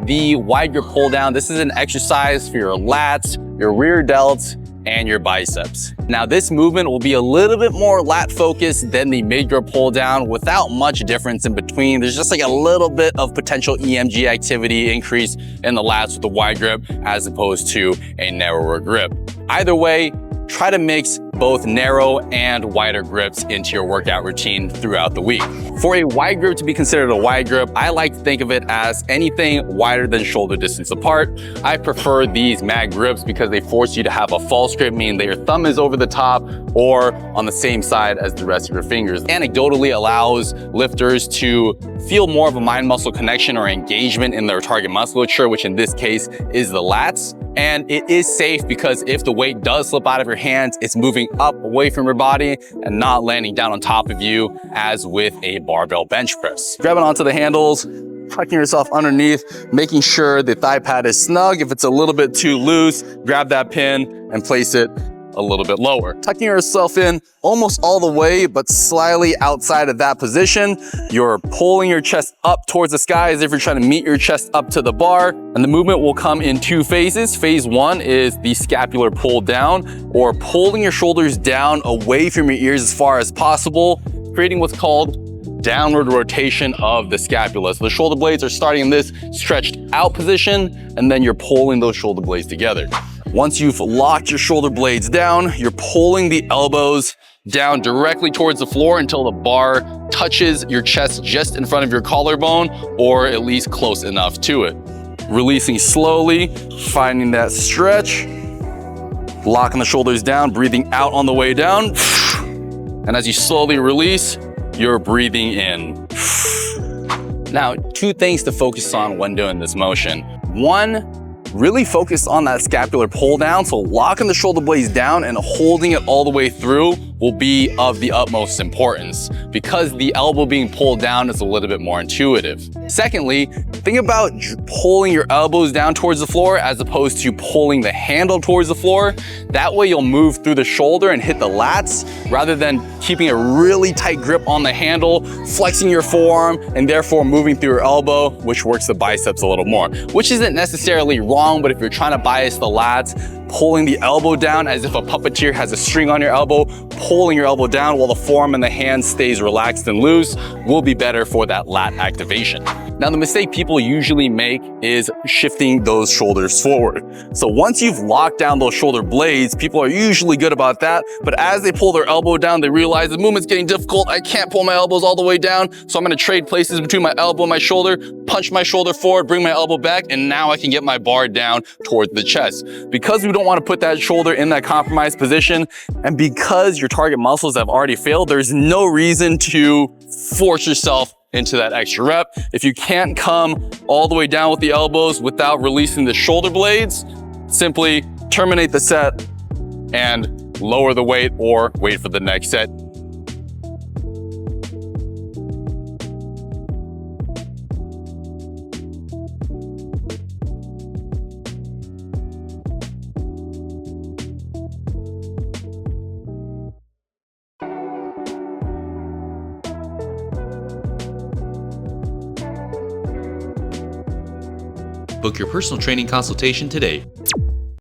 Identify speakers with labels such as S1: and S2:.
S1: the wide grip pull down. This is an exercise for your lats, your rear delts, and your biceps. Now this movement will be a little bit more lat focused than the mid grip pull down without much difference in between. There's just like a little bit of potential EMG activity increase in the lats with the wide grip as opposed to a narrower grip. Either way, try to mix both narrow and wider grips into your workout routine throughout the week. For a wide grip to be considered a wide grip, I like to think of it as anything wider than shoulder distance apart. I prefer these mag grips because they force you to have a false grip, meaning that your thumb is over the top or on the same side as the rest of your fingers. Anecdotally allows lifters to feel more of a mind muscle connection or engagement in their target musculature, which in this case is the lats. And it is safe because if the weight does slip out of your hands, it's moving up away from your body and not landing down on top of you as with a barbell bench press. Grabbing onto the handles, tucking yourself underneath, making sure the thigh pad is snug. If it's a little bit too loose, grab that pin and place it a little bit lower. Tucking yourself in almost all the way, but slightly outside of that position. You're pulling your chest up towards the sky as if you're trying to meet your chest up to the bar. And the movement will come in two phases. Phase one is the scapular pull down, or pulling your shoulders down away from your ears as far as possible, creating what's called downward rotation of the scapula. So the shoulder blades are starting in this stretched out position, and then you're pulling those shoulder blades together. Once you've locked your shoulder blades down, you're pulling the elbows down directly towards the floor until the bar touches your chest just in front of your collarbone, or at least close enough to it. Releasing slowly, finding that stretch, locking the shoulders down, breathing out on the way down. And as you slowly release, you're breathing in. Now, two things to focus on when doing this motion. One, really focus on that scapular pull down. So locking the shoulder blades down and holding it all the way through will be of the utmost importance because the elbow being pulled down is a little bit more intuitive. Secondly, think about pulling your elbows down towards the floor as opposed to pulling the handle towards the floor. That way you'll move through the shoulder and hit the lats rather than keeping a really tight grip on the handle, flexing your forearm, and therefore moving through your elbow, which works the biceps a little more, which isn't necessarily wrong, but if you're trying to bias the lats, pulling the elbow down as if a puppeteer has a string on your elbow, pulling your elbow down while the forearm and the hand stays relaxed and loose will be better for that lat activation. Now, the mistake people usually make is shifting those shoulders forward. So once you've locked down those shoulder blades, people are usually good about that, but as they pull their elbow down, they realize the movement's getting difficult. I can't pull my elbows all the way down, so I'm gonna trade places between my elbow and my shoulder, punch my shoulder forward, bring my elbow back, and now I can get my bar down towards the chest. Because we don't want to put that shoulder in that compromised position, and because your target muscles have already failed, there's no reason to force yourself into that extra rep. If you can't come all the way down with the elbows without releasing the shoulder blades, simply terminate the set and lower the weight or wait for the next set.
S2: Book your personal training consultation today.